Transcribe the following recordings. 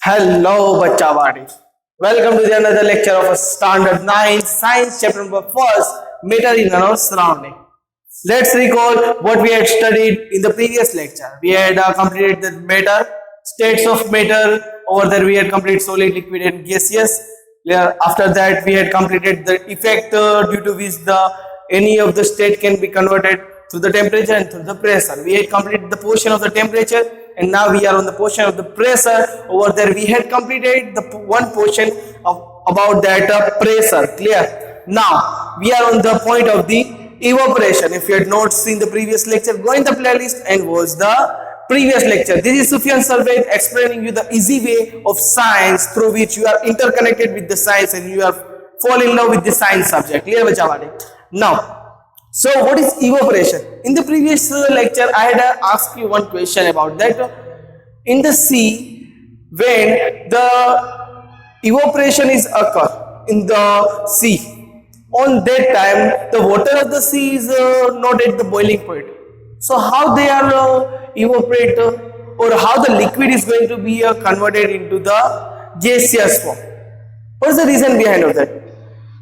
Hello, Bachawadi. Welcome to the another lecture of a Standard 9 Science chapter number 1st, Matter in our surrounding. Let's recall what we had studied in the previous lecture. We had completed the matter, states of matter. Over there, we had completed solid, liquid, and gaseous. After that, we had completed the effect due to which any of the state can be converted through the temperature and through the pressure. We had completed the portion of the temperature, and now we are on the portion of the pressure. Over there, we had completed the one portion about that pressure. Clear? Now we are on the point of the evaporation. If you had not seen the previous lecture, go in the playlist and watch the previous lecture. This is Sufyan Sarvait explaining you the easy way of science through which you are interconnected with the science and you are fall in love with the science subject. Clear, Bachawadi? Now, so what is evaporation? In the previous lecture, I had asked you one question about that. In the sea, when the evaporation is occur in the sea, on that time the water of the sea is not at the boiling point. So how they are evaporate or how the liquid is going to be converted into the gaseous form? What is the reason behind of that?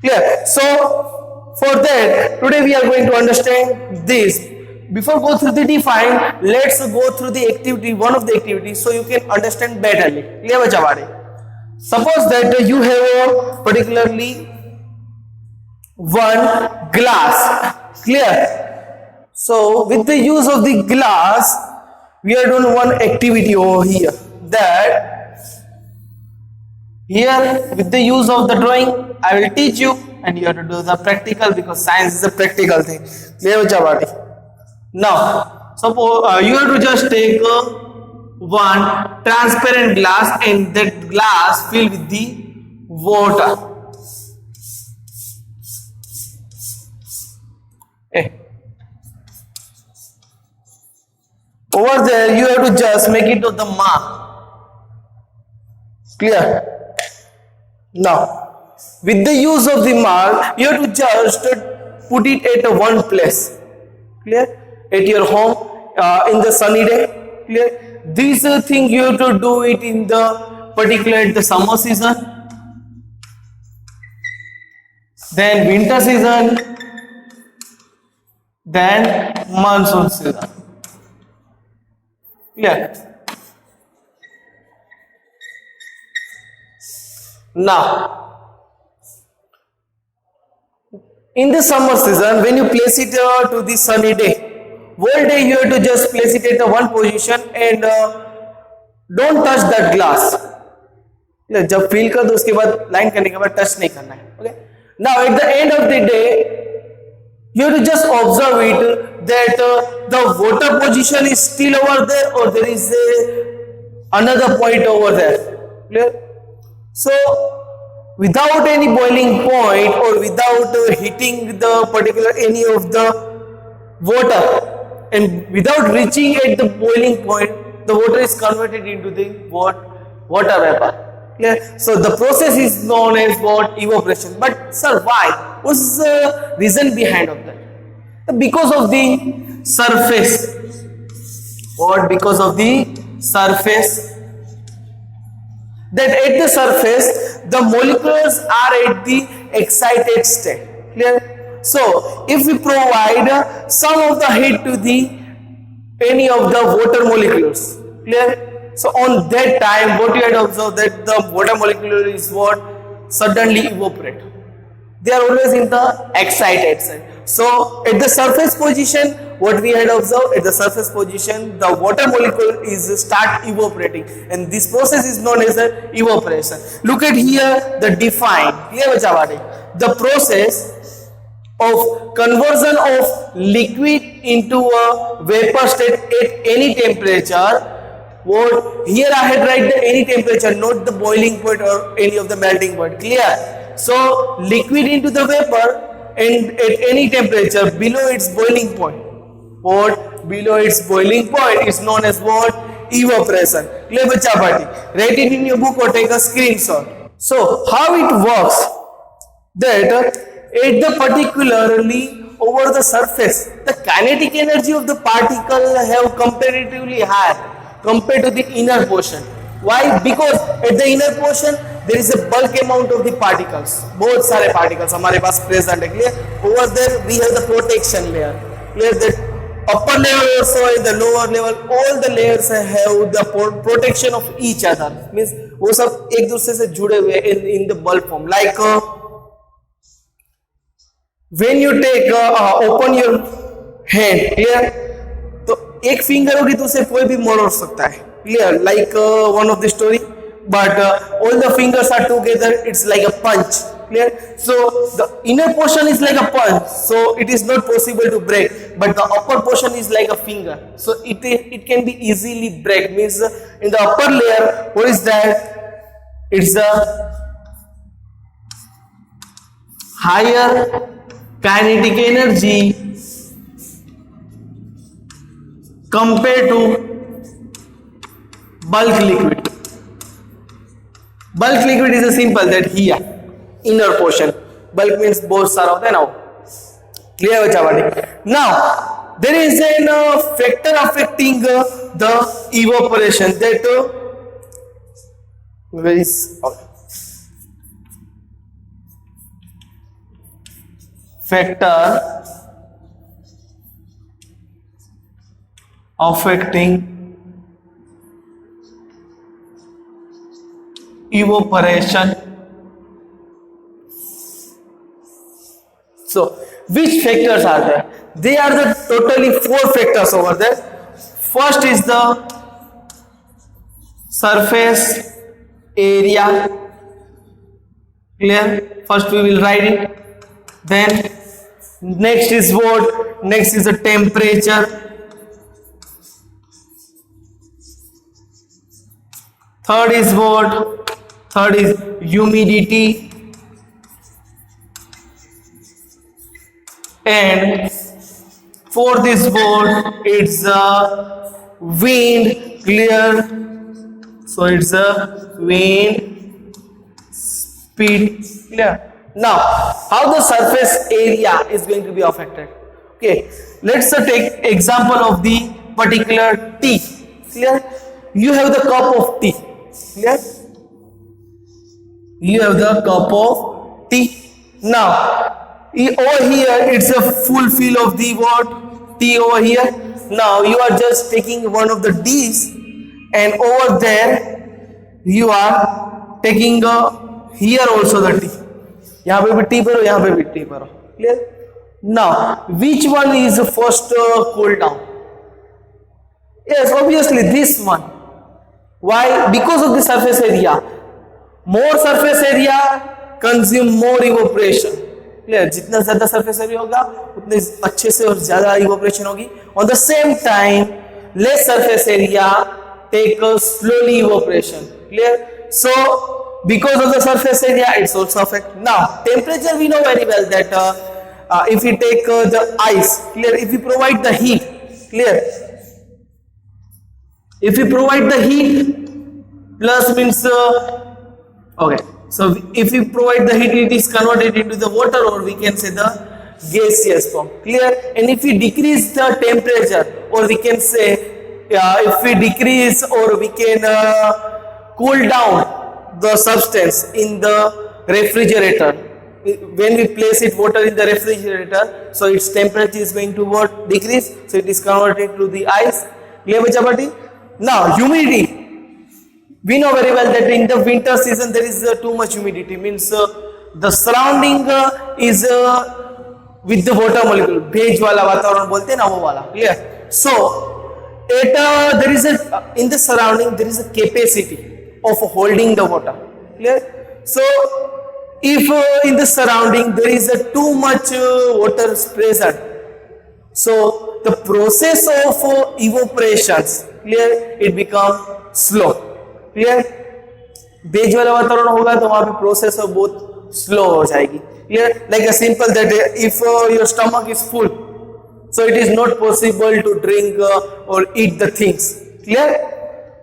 Clear? So for that, today we are going to understand this. Before go through the define, let's go through the activity, one of the activities, so you can understand betterly. Clear, Bachawadi? Suppose that you have particularly one glass. Clear? So with the use of the glass, we are doing one activity over here. That here with the use of the drawing, I will teach you, and you have to do the practical because science is a practical thing. Clear, Bachawadi? Now, suppose you have to just take one transparent glass and that glass filled with the water. Over there, you have to just make it to the mark. Clear? Now, with the use of the mark, you have to just put it at one place. Clear? At your home in the sunny day. Clear? This thing you have to do it in the particular the summer season, then winter season, then monsoon season. Clear? Now, in the summer season, when you place it to the sunny day, whole day you have to just place it at one position and don't touch that glass. जब feel कर दो उसके बाद line करने के बाद touch नहीं करना है. Okay? Now at the end of the day, you have to just observe it that the water position is still over there or there is another point over there. Clear? So without any boiling point or without hitting the particular any of the water and without reaching at the boiling point, the water is converted into the water vapor. Clear? So the process is known as what? Evaporation. But sir, why? What's the reason behind of that? Because of the surface. What? Because of the surface. That at the surface, the molecules are at the excited state. Clear? So, if we provide some of the heat to any of the water molecules, clear? So, on that time, what you had observed that the water molecule is what? Suddenly evaporate. They are always in the excited state. So, at the surface position, what we had observed, at the surface position, the water molecule is start evaporating, and this process is known as the evaporation. Look at here the define. Clear, Bachawadi? The process of conversion of liquid into a vapor state at any temperature. What here I had write the any temperature, not the boiling point or any of the melting point. Clear? So liquid into the vapor and at any temperature below its boiling point. What? Below its boiling point is known as what? Evaporation. Clear, Bachawadi? Write it in your book or take a screenshot. So how it works? That at the particularly over the surface, the kinetic energy of the particle have comparatively high compared to the inner portion. Why? Because at the inner portion there is a bulk amount of the particles. बहुत सारे particles हमारे पास present है. Clear? Over there we have the protection layer. Clear? That upper level also in the lower level, all the layers have the protection of each other. Means वो सब एक दूसरे से जुड़े हुए in the bulk form. Like when you take open your hand. Clear? तो एक finger होगी तो उसे कोई भी मोड़ सकता है. Clear? Like one of the story, but all the fingers are together, it's like a punch. Clear? So the inner portion is like a punch, so it is not possible to break, but the upper portion is like a finger, so it can be easily break. Means in the upper layer, what is that? It's a higher kinetic energy compared to bulk liquid. Bulk liquid is a simple that here inner portion. Bulk means बहुत सारा होता है ना वो. Clear बच्चा बाटी. Now there is a factor affecting the evaporation that where is factor affecting evaporation. So which factors are there? They are the totally 4 factors over there. First is the surface area. Clear? First we will write it. Then next is what? Next is the temperature. Third is what? Third is humidity. And fourth is what? It's wind. Clear? So it's a wind speed. Clear? Now, how the surface area is going to be affected? Okay, let's take example of the particular tea. Clear? You have the cup of tea. Clear? You have the cup of tea. Now, over here it's a full fill of the what? Tea over here. Now you are just taking one of the D's, and over there you are taking here also the tea. यहाँ पे भी T भरो, यहाँ पे भी T भरो. Clear? Now, which one is first cool down? Yes, obviously this one. Why? Because of the surface area. More surface area consume more evaporation. Clear? जितना ज्यादा surface area होगा उतने अच्छे से और ज्यादा evaporation होगी. On the same time, less surface area take slowly evaporation. Clear? So because of the surface area, it's also affect. Now temperature, we know very well that if we take the ice, clear, if we provide the heat, clear, if we provide the heat plus means okay, so if we provide the heat, it is converted into the water, or we can say the gaseous form. Clear? And if we decrease the temperature, or we can say if we decrease or we can cool down the substance in the refrigerator, when we place it water in the refrigerator, so its temperature is going to what? Decrease, so it is converted to the ice. Clear bacha bati? Now humidity, we know very well that in the winter season there is too much humidity, means the surrounding is with the water molecule, bhej wala वातावरण बोलते हैं ना वो वाला. Clear? So there is a in the surrounding there is a capacity of holding the water. Clear? So if in the surrounding there is too much water present, so the process of evaporations, clear, it become slow. Clear? बेज वाला वातावरण होगा तो वहां पे process बहुत slow हो जाएगी. Clear? Like a simple that if your stomach is full, so it is not possible to drink or eat the things. Clear?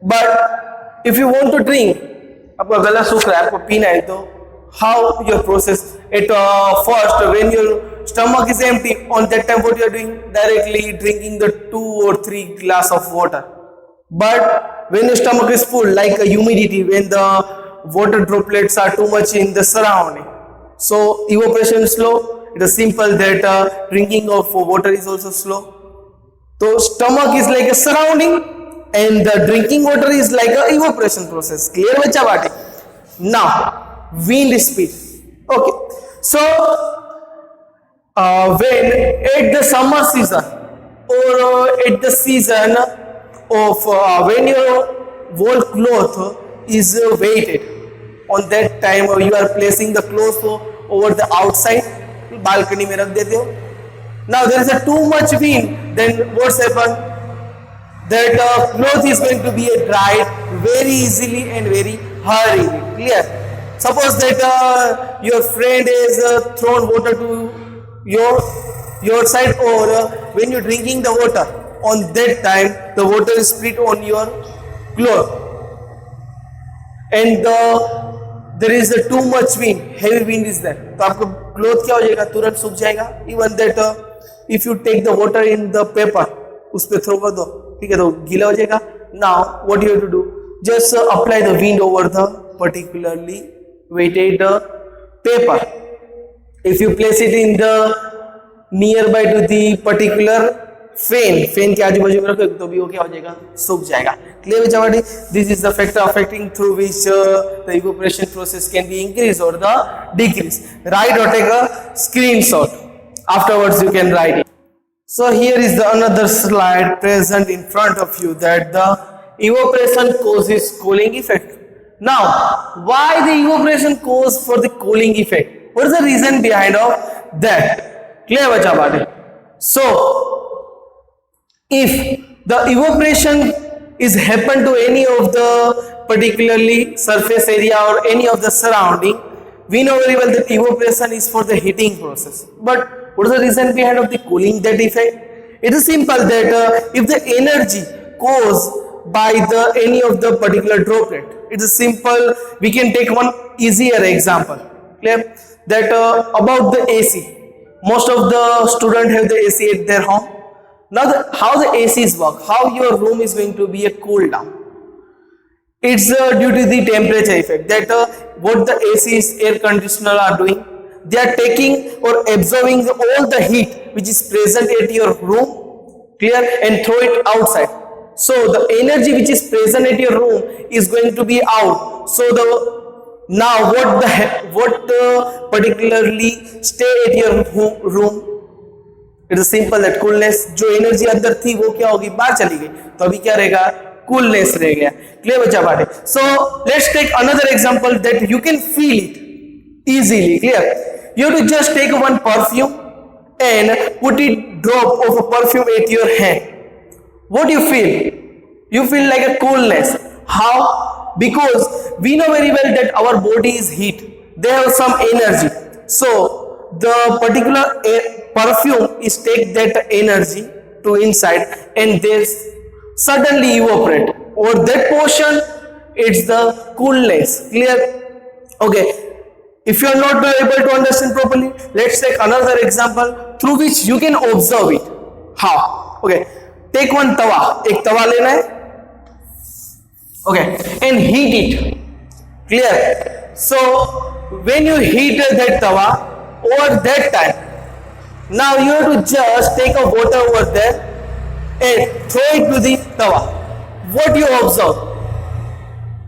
But if you want to drink, आपका गला सूख रहा है, आपको पीना है, तो how your process? At first, when your stomach is empty, on that time what you are doing? Directly drinking the 2 or 3 glass of water. But when your stomach is full, like a humidity, when the water droplets are too much in the surrounding, so evaporation is slow. It is simple that drinking of water is also slow. So stomach is like a surrounding and the drinking water is like a evaporation process. Clear bacha bati? Now wind speed. Okay, so when at the summer season or at the season of when your whole cloth is weighted, on that time you are placing the cloth over the outside balcony में रख देते हो. Now there is a too much wind, then what's happened? That cloth is going to be dried very easily and very hurriedly. Clear? Suppose that your friend is thrown water to your side, or when you're drinking the water, on that time the water is split on your cloth, and there is a too much wind, heavy wind is there, तो आपका cloth क्या हो जाएगा? तुरंत सूख जाएगा. Even that if you take the water in the paper, उस पे थ्रो कर दो, ठीक है, तो गीला हो जाएगा. Now what you have to do? Just apply the wind over the particularly weighted paper. If you place it in the nearby to the particular fan के आजू बाजू में रखो तो भी वो क्या हो जाएगा? सूख जाएगा. क्लियर बच्चा? This is the factor affecting through which the evaporation process can be increase or the decrease. Write or take a screenshot. Afterwards you can write it. So here is the another slide present in front of you that the evaporation causes cooling effect. Now, why the evaporation cause for the cooling effect? What is the reason behind of that? Clear bacha bade? So, if the evaporation is happen to any of the particularly surface area or any of the surrounding, we know very well that evaporation is for the heating process. But what is the reason behind of the cooling that effect? It is simple that if the energy caused by the any of the particular droplet, it is simple. We can take one easier example. Clear? That about the AC. Most of the students have the AC at their home. Now, how the ACs work? How your room is going to be a cool down? It's due to the temperature effect. That what the ACs, air conditioner are doing, they are taking or absorbing all the heat which is present at your room, clear, and throw it outside. So the energy which is present at your room is going to be out. So the now what particularly stay at your room? It is simple that coolness. जो energy अंदर थी वो क्या होगी? बाहर चली गई, तो अभी क्या रहेगा? कूलनेस रह गया. क्लियर बच्चा बाटे? So let's take another example that you can feel it easily. Clear? You have to just take one perfume and put it drop of a perfume at your hand. What do you feel? You feel like a coolness. How? Because we know very well that our body is heat. They have some energy. So the particular perfume is take that energy to inside and they suddenly evaporate. Or that portion, it's the coolness. Clear? Okay. If you are not able to understand properly, let's take another example through which you can observe it. How? Okay. Take one tawa. एक तवा लेना है. Okay. And heat it. Clear? So when you heat that tawa, over that time, now you have to just take a water over there and throw it to the tawa. What you observe?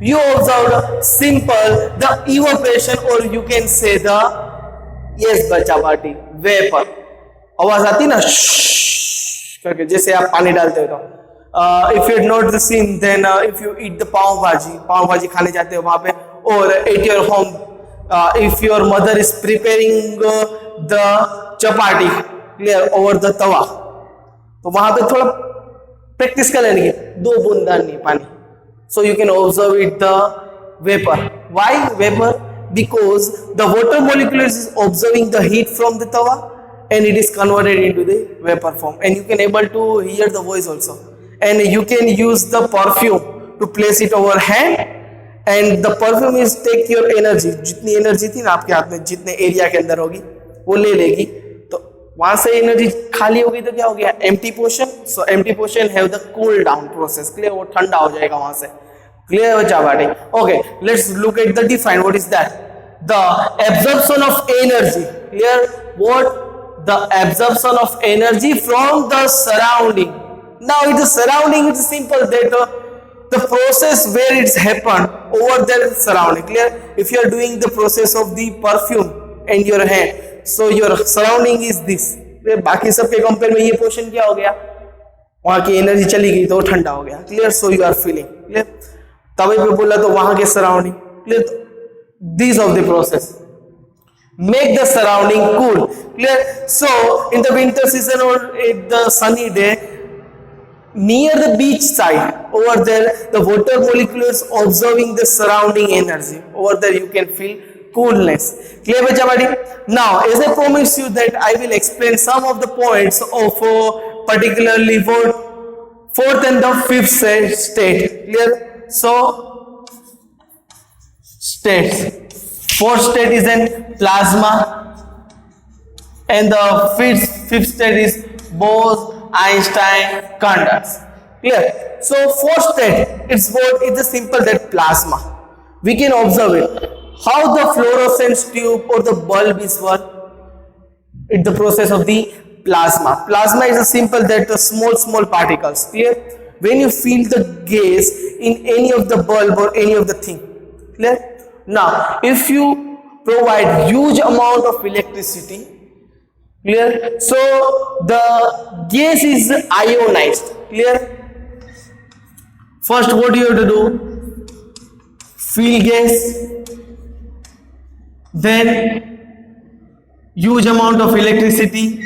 You observed simple the evaporation, or you can say the, yes बच्चा बाटी, vapor. आवाज आती ना करके, जैसे आप पानी डालते हो तो. If you had not seen, then if you eat the पाव भाजी खाने जाते हो वहां पे, or at your home, if your mother is preparing the chapati, clear, over the tawa, तो वहां पे थोड़ा प्रैक्टिस कर लेंगे, 2 बूंद डालनी पानी. So you can observe it the vapor. Why vapor? Because the water molecule is observing the heat from the tawa and it is converted into the vapor form, and you can able to hear the voice also. And you can use the perfume to place it over hand, and the perfume is take your energy. जितनी energy थी ना आपके हाथ में, जितने area के अंदर होगी वो ले लेगी, तो वहां से एनर्जी खाली हो गई तो क्या हो गया, empty portion. So empty portion have the cool down process. Clear, वो ठंडा हो जाएगा वहां से. क्लियर हो जाबाडी. Okay, let's look at the define. What is that? The absorption of energy. Clear, what? The absorption of energy from the surrounding. Now in the surrounding it's simple that the process where it's happened over there surrounding. Clear? If you are doing the process of the perfume in your hand, so your surrounding is this. बाकी सबके compare में ये portion क्या हो गया, वहां की energy चली गई तो ठंडा हो गया. Clear, so you are feeling. Clear, तभी पे बोला तो वहां के surrounding. Clear, this of the process make the surrounding cool. Clear? So in the winter season or at the sunny day near the beach side, over there the water molecules observing the surrounding energy. Over there you can feel coolness. Clear bacha buddy? Now as I promised you that I will explain some of the points of particularly fourth and the fifth state. Clear? So states. Fourth state is in plasma and the fifth state is Bose-Einstein conducts. Clear? So fourth state, it's a simple that plasma. We can observe it. How the fluorescence tube or the bulb is work? It's the process of the plasma. Plasma is a simple that the small particles. Clear? When you feel the gas in any of the bulb or any of the thing. Clear? Now if you provide huge amount of electricity, clear, so the gas is ionized. Clear? First what you have to do, fill gas, then huge amount of electricity,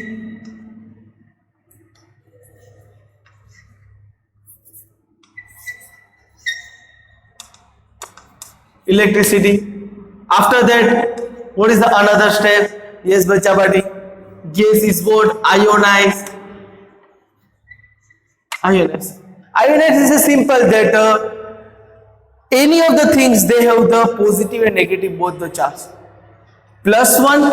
after that what is the another step? Yes bacha buddy, gas is what? Ionized is a simple that any of the things they have the positive and negative both the charge. +1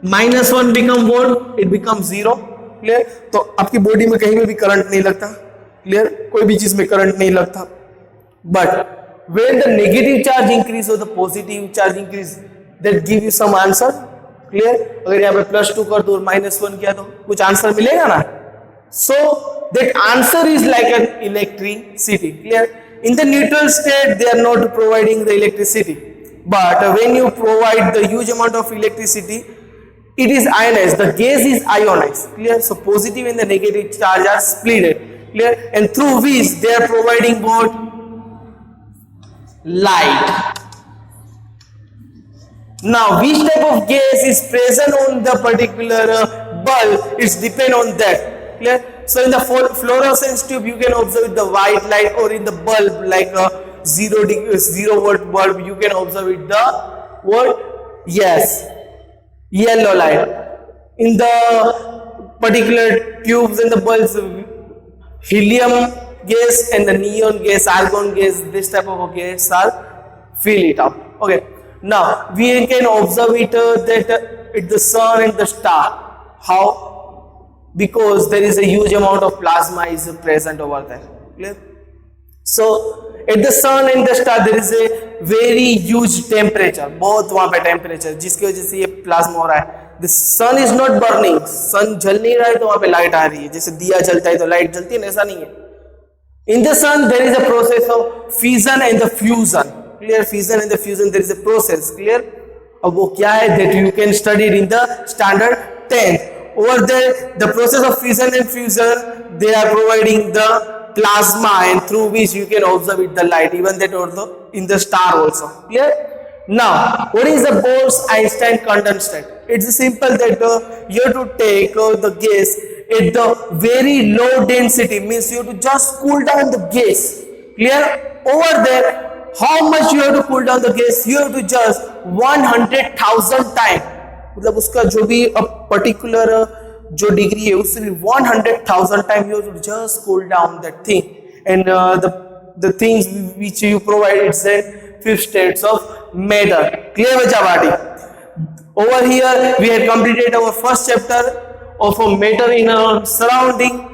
-1 become what? It becomes 0. Clear? तो आपकी body में कहीं में भी current नहीं लगता. Clear, कोई भी चीज में करंट नहीं लगता. But when the negative charge increase or the positive charge increase, that give you some answer. Clear? अगर यहाँ पे +2 कर दो और -1 किया तो कुछ आंसर मिलेगा ना. So that answer is like an electricity. Clear? In the neutral state they are not providing the electricity, but when you provide the huge amount of electricity, it is ionized. The gas is ionized. Clear? So positive and the negative charge are split. Clear? And through which they are providing what? Light. Now which type of gas is present on the particular bulb, it's depend on that. Clear? So in the fluorescence tube you can observe the white light, or in the bulb like a 0 volt bulb you can observe it the what? Yes, yellow light. In the particular tubes and the bulbs, helium gas and the neon gas, argon gas, this type of gas are fill it up. Okay, now we can observe it that it's the sun and the star. How? Because there is a huge amount of plasma is present over there. Clear? So at the sun and the star there is a very huge temperature, बहुत वहां पे temperature जिसकी वजह से ये plasma हो रहा है. The sun is not burning, sun जल नहीं रहा है तो वहां पे लाइट आ रही है. जैसे दिया जलता है तो लाइट जलती है, ऐसा नहीं है. In the sun there is a process of fission and the fusion. Clear? Fission and the fusion, there is a process. Clear? अब वो क्या है that you can study it in the standard 10th. Over there the process of fission and fusion, they are providing the plasma and through which you can observe it the light, even that also in the star also. Clear? Now what is the Bose-Einstein condensate? It's simple that you have to take the gas at the very low density, means you have to just cool down the gas. Clear? Over there how much you have to cool down the gas? You have to just 100,000 times, मतलब उसका जो भी particular जो degree है उससे भी 100,000 time you have to just cool down that thing. And the things which you provide, it's the 5 states of matter. Clear bacha buddy? Over here we had completed our first chapter of a matter in our surrounding.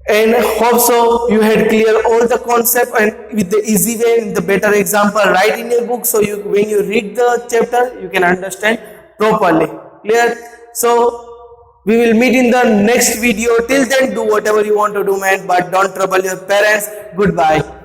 And hope so you had clear all the concept and with the easy way, in the better example write in your book, so you when you read the chapter you can understand properly. Clear? So we will meet in the next video. Till then, do whatever you want to do, man, but don't trouble your parents. Goodbye.